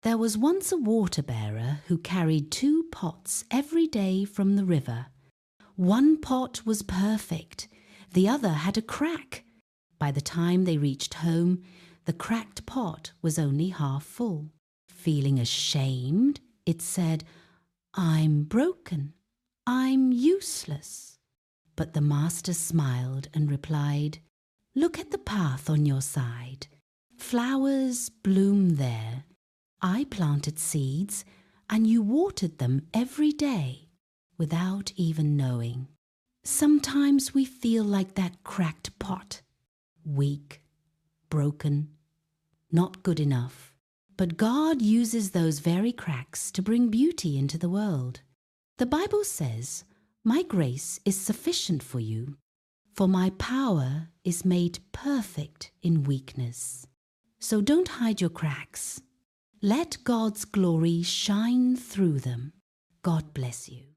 There was once a water-bearer who carried 2 pots every day from the river. One pot was perfect, the other had a crack. By the time they reached home, the cracked pot was only half full. Feeling ashamed, it said, "I'm broken, I'm useless." But the master smiled and replied, "Look at the path on your side. Flowers bloom there. I planted seeds and you watered them every day without even knowing." Sometimes we feel like that cracked pot, weak, broken, not good enough. But God uses those very cracks to bring beauty into the world. The Bible says, "My grace is sufficient for you, for my power is made perfect in weakness." So don't hide your cracks. Let God's glory shine through them. God bless you.